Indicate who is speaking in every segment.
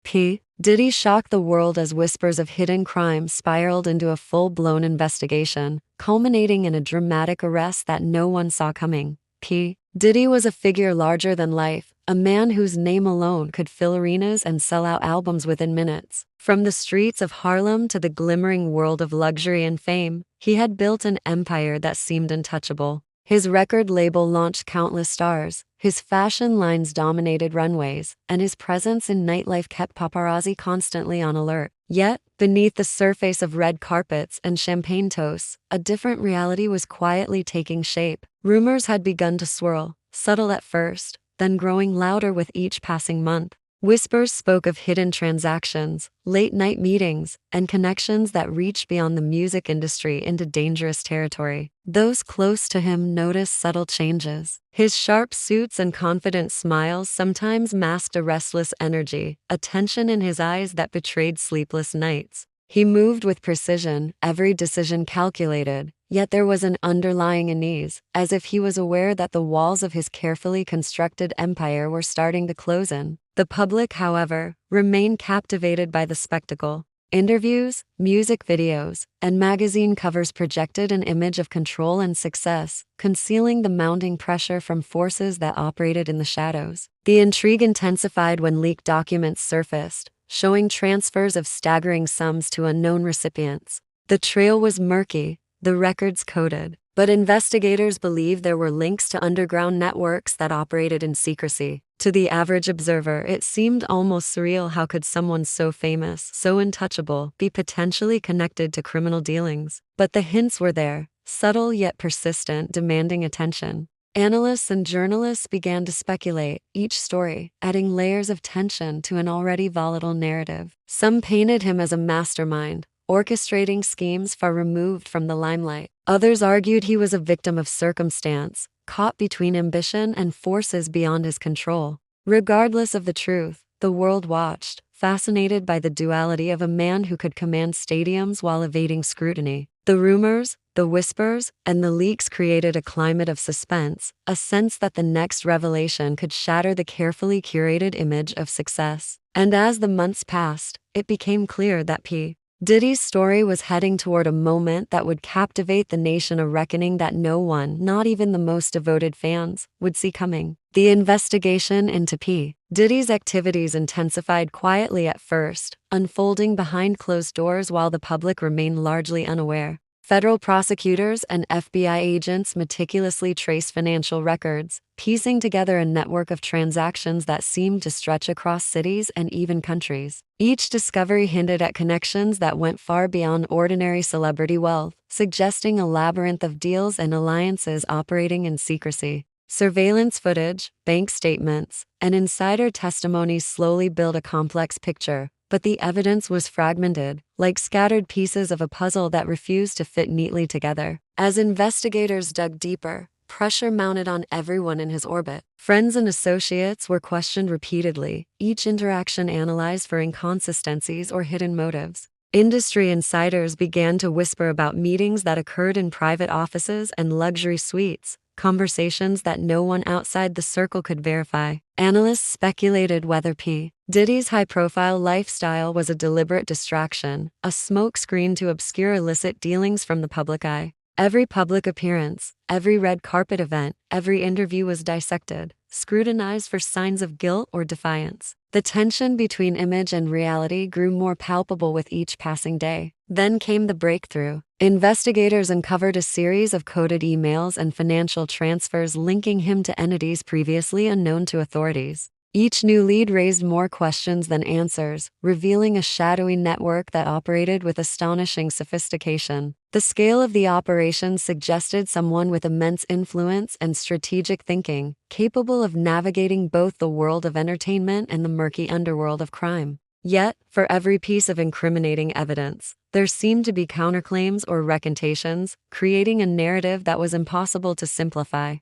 Speaker 1: P. Diddy shocked the world as whispers of hidden crime spiraled into a full-blown investigation, culminating in a dramatic arrest that no one saw coming. P. Diddy was a figure larger than life, a man whose name alone could fill arenas and sell out albums within minutes. From the streets of Harlem to the glimmering world of luxury and fame, he had built an empire that seemed untouchable. His record label launched countless stars, his fashion lines dominated runways, and his presence in nightlife kept paparazzi constantly on alert. Yet, beneath the surface of red carpets and champagne toasts, a different reality was quietly taking shape. Rumors had begun to swirl, subtle at first, then growing louder with each passing month. Whispers spoke of hidden transactions, late-night meetings, and connections that reached beyond the music industry into dangerous territory. Those close to him noticed subtle changes. His sharp suits and confident smiles sometimes masked a restless energy, a tension in his eyes that betrayed sleepless nights. He moved with precision, every decision calculated, yet there was an underlying unease, as if he was aware that the walls of his carefully constructed empire were starting to close in. The public, however, remained captivated by the spectacle. Interviews, music videos, and magazine covers projected an image of control and success, concealing the mounting pressure from forces that operated in the shadows. The intrigue intensified when leaked documents surfaced, showing transfers of staggering sums to unknown recipients. The trail was murky, the records coded, but investigators believed there were links to underground networks that operated in secrecy. To the average observer, it seemed almost surreal. How could someone so famous, so untouchable, be potentially connected to criminal dealings? But the hints were there, subtle yet persistent, demanding attention. Analysts and journalists began to speculate, each story adding layers of tension to an already volatile narrative. Some painted him as a mastermind, orchestrating schemes far removed from the limelight. Others argued he was a victim of circumstance, caught between ambition and forces beyond his control. Regardless of the truth, the world watched, fascinated by the duality of a man who could command stadiums while evading scrutiny. The rumors, the whispers, and the leaks created a climate of suspense, a sense that the next revelation could shatter the carefully curated image of success. And as the months passed, it became clear that P. Diddy's story was heading toward a moment that would captivate the nation, a reckoning that no one, not even the most devoted fans, would see coming. The investigation into P. Diddy's activities intensified quietly at first, unfolding behind closed doors while the public remained largely unaware. Federal prosecutors and FBI agents meticulously traced financial records, piecing together a network of transactions that seemed to stretch across cities and even countries. Each discovery hinted at connections that went far beyond ordinary celebrity wealth, suggesting a labyrinth of deals and alliances operating in secrecy. Surveillance footage, bank statements, and insider testimonies slowly built a complex picture. But the evidence was fragmented, like scattered pieces of a puzzle that refused to fit neatly together. As investigators dug deeper, pressure mounted on everyone in his orbit. Friends and associates were questioned repeatedly, each interaction analyzed for inconsistencies or hidden motives. Industry insiders began to whisper about meetings that occurred in private offices and luxury suites, conversations that no one outside the circle could verify. Analysts speculated whether P. Diddy's high-profile lifestyle was a deliberate distraction, a smokescreen to obscure illicit dealings from the public eye. Every public appearance, every red carpet event, every interview was dissected, scrutinized for signs of guilt or defiance. The tension between image and reality grew more palpable with each passing day. Then came the breakthrough. Investigators uncovered a series of coded emails and financial transfers linking him to entities previously unknown to authorities. Each new lead raised more questions than answers, revealing a shadowy network that operated with astonishing sophistication. The scale of the operation suggested someone with immense influence and strategic thinking, capable of navigating both the world of entertainment and the murky underworld of crime. Yet, for every piece of incriminating evidence, there seemed to be counterclaims or recantations, creating a narrative that was impossible to simplify.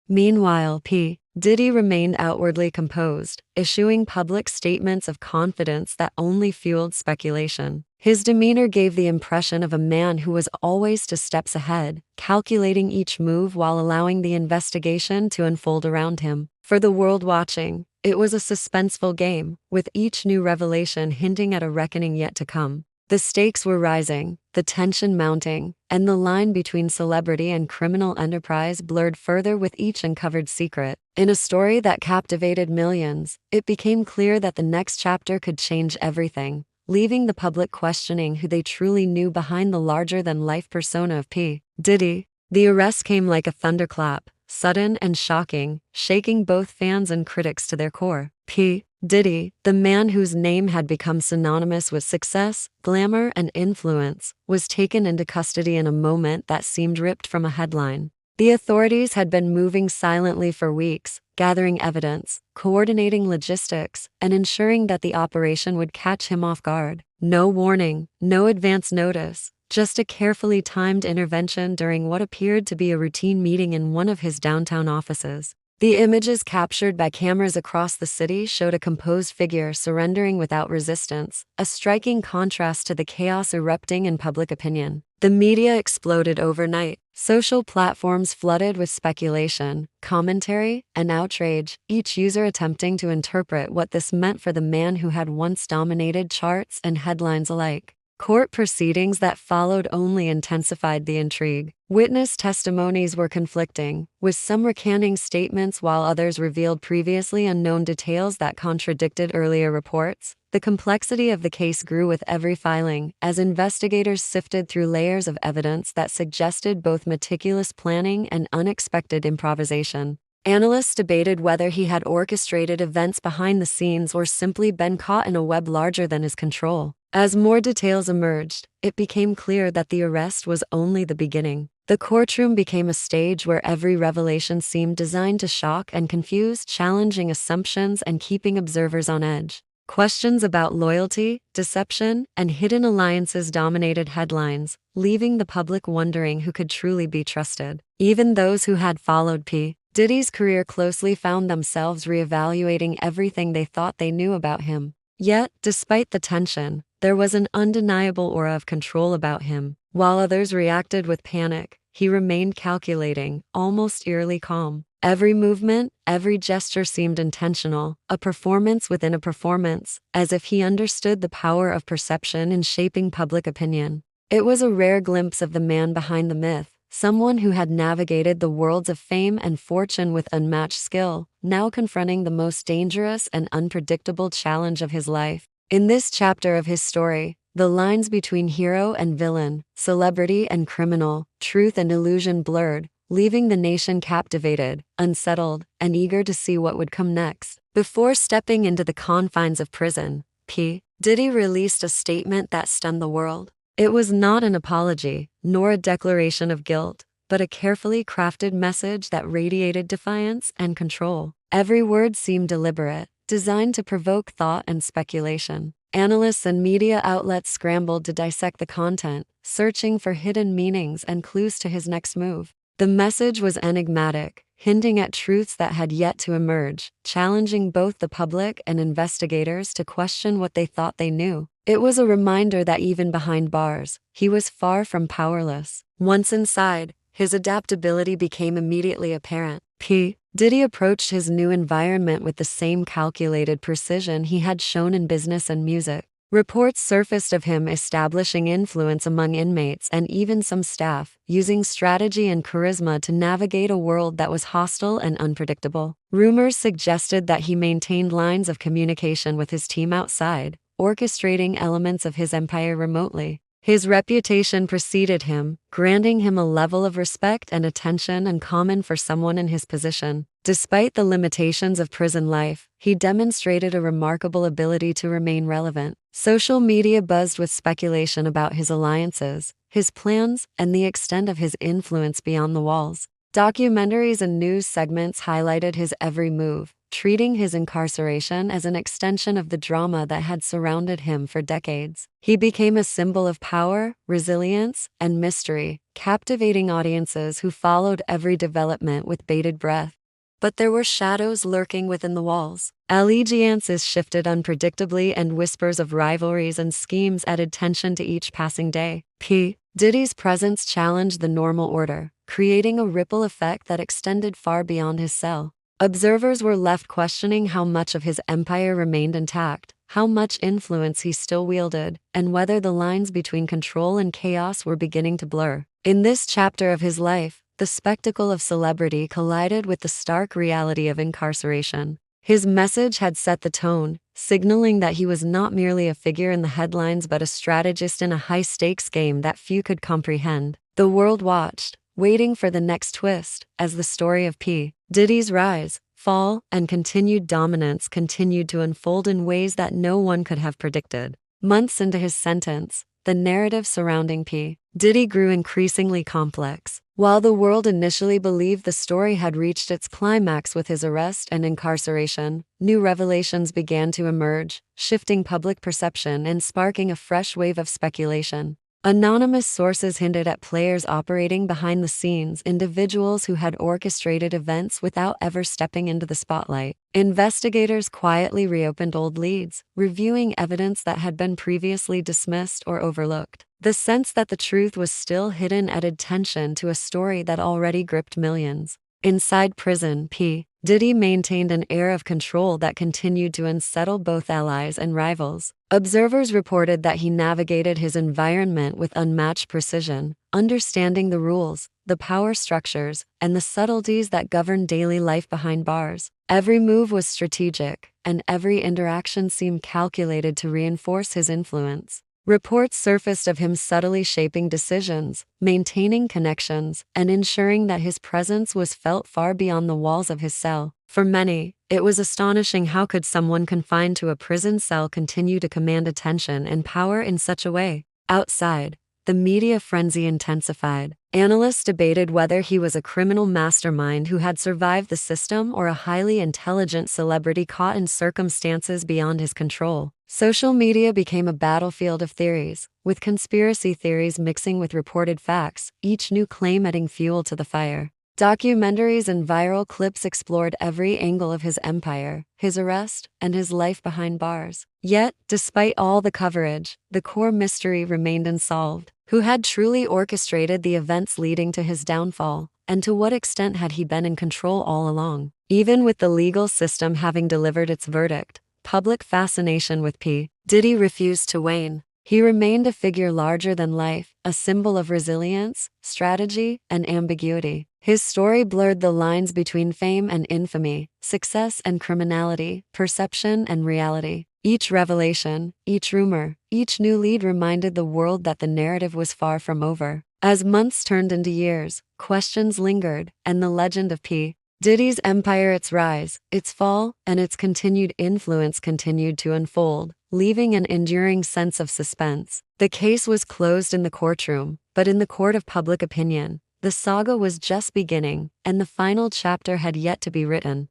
Speaker 1: Meanwhile, P. Diddy remained outwardly composed, issuing public statements of confidence that only fueled speculation. His demeanor gave the impression of a man who was always 2 steps ahead, calculating each move while allowing the investigation to unfold around him. For the world watching, it was a suspenseful game, with each new revelation hinting at a reckoning yet to come. The stakes were rising, the tension mounting, and the line between celebrity and criminal enterprise blurred further with each uncovered secret. In a story that captivated millions, it became clear that the next chapter could change everything, leaving the public questioning who they truly knew behind the larger-than-life persona of P. Diddy. The arrest came like a thunderclap, sudden and shocking, shaking both fans and critics to their core. P. Diddy, the man whose name had become synonymous with success, glamour, and influence, was taken into custody in a moment that seemed ripped from a headline. The authorities had been moving silently for weeks, gathering evidence, coordinating logistics, and ensuring that the operation would catch him off guard. No warning, no advance notice, just a carefully timed intervention during what appeared to be a routine meeting in one of his downtown offices. The images captured by cameras across the city showed a composed figure surrendering without resistance, a striking contrast to the chaos erupting in public opinion. The media exploded overnight. Social platforms flooded with speculation, commentary, and outrage, each user attempting to interpret what this meant for the man who had once dominated charts and headlines alike. Court proceedings that followed only intensified the intrigue. Witness testimonies were conflicting, with some recanting statements while others revealed previously unknown details that contradicted earlier reports. The complexity of the case grew with every filing, as investigators sifted through layers of evidence that suggested both meticulous planning and unexpected improvisation. Analysts debated whether he had orchestrated events behind the scenes or simply been caught in a web larger than his control. As more details emerged, it became clear that the arrest was only the beginning. The courtroom became a stage where every revelation seemed designed to shock and confuse, challenging assumptions and keeping observers on edge. Questions about loyalty, deception, and hidden alliances dominated headlines, leaving the public wondering who could truly be trusted. Even those who had followed P. Diddy's career closely found themselves reevaluating everything they thought they knew about him. Yet, despite the tension, there was an undeniable aura of control about him. While others reacted with panic, he remained calculating, almost eerily calm. Every movement, every gesture seemed intentional, a performance within a performance, as if he understood the power of perception in shaping public opinion. It was a rare glimpse of the man behind the myth, someone who had navigated the worlds of fame and fortune with unmatched skill, now confronting the most dangerous and unpredictable challenge of his life. In this chapter of his story, the lines between hero and villain, celebrity and criminal, truth and illusion blurred, leaving the nation captivated, unsettled, and eager to see what would come next. Before stepping into the confines of prison, P. Diddy released a statement that stunned the world. It was not an apology, nor a declaration of guilt, but a carefully crafted message that radiated defiance and control. Every word seemed deliberate, designed to provoke thought and speculation. Analysts and media outlets scrambled to dissect the content, searching for hidden meanings and clues to his next move. The message was enigmatic, hinting at truths that had yet to emerge, challenging both the public and investigators to question what they thought they knew. It was a reminder that even behind bars, he was far from powerless. Once inside, his adaptability became immediately apparent. P. Diddy approached his new environment with the same calculated precision he had shown in business and music. Reports surfaced of him establishing influence among inmates and even some staff, using strategy and charisma to navigate a world that was hostile and unpredictable. Rumors suggested that he maintained lines of communication with his team outside, orchestrating elements of his empire remotely. His reputation preceded him, granting him a level of respect and attention uncommon for someone in his position. Despite the limitations of prison life, he demonstrated a remarkable ability to remain relevant. Social media buzzed with speculation about his alliances, his plans, and the extent of his influence beyond the walls. Documentaries and news segments highlighted his every move, treating his incarceration as an extension of the drama that had surrounded him for decades. He became a symbol of power, resilience, and mystery, captivating audiences who followed every development with bated breath. But there were shadows lurking within the walls. Allegiances shifted unpredictably and whispers of rivalries and schemes added tension to each passing day. P. Diddy's presence challenged the normal order, creating a ripple effect that extended far beyond his cell. Observers were left questioning how much of his empire remained intact, how much influence he still wielded, and whether the lines between control and chaos were beginning to blur. In this chapter of his life, the spectacle of celebrity collided with the stark reality of incarceration. His message had set the tone, signaling that he was not merely a figure in the headlines but a strategist in a high-stakes game that few could comprehend. The world watched, waiting for the next twist, as the story of P. Diddy's rise, fall, and continued dominance continued to unfold in ways that no one could have predicted. Months into his sentence, the narrative surrounding P. Diddy grew increasingly complex. While the world initially believed the story had reached its climax with his arrest and incarceration, new revelations began to emerge, shifting public perception and sparking a fresh wave of speculation. Anonymous sources hinted at players operating behind the scenes, individuals who had orchestrated events without ever stepping into the spotlight. Investigators quietly reopened old leads, reviewing evidence that had been previously dismissed or overlooked. The sense that the truth was still hidden added tension to a story that already gripped millions. Inside prison, P. Diddy maintained an air of control that continued to unsettle both allies and rivals. Observers reported that he navigated his environment with unmatched precision, understanding the rules, the power structures, and the subtleties that govern daily life behind bars. Every move was strategic, and every interaction seemed calculated to reinforce his influence. Reports surfaced of him subtly shaping decisions, maintaining connections, and ensuring that his presence was felt far beyond the walls of his cell. For many, it was astonishing how could someone confined to a prison cell continue to command attention and power in such a way. Outside, the media frenzy intensified. Analysts debated whether he was a criminal mastermind who had survived the system or a highly intelligent celebrity caught in circumstances beyond his control. Social media became a battlefield of theories, with conspiracy theories mixing with reported facts, each new claim adding fuel to the fire. Documentaries and viral clips explored every angle of his empire, his arrest, and his life behind bars. Yet, despite all the coverage, the core mystery remained unsolved. Who had truly orchestrated the events leading to his downfall, and to what extent had he been in control all along? Even with the legal system having delivered its verdict, public fascination with P. Diddy refused to wane. He remained a figure larger than life, a symbol of resilience, strategy, and ambiguity. His story blurred the lines between fame and infamy, success and criminality, perception and reality. Each revelation, each rumor, each new lead reminded the world that the narrative was far from over. As months turned into years, questions lingered, and the legend of P. Diddy's empire, its rise, its fall, and its continued influence continued to unfold, leaving an enduring sense of suspense. The case was closed in the courtroom, but in the court of public opinion, the saga was just beginning, and the final chapter had yet to be written.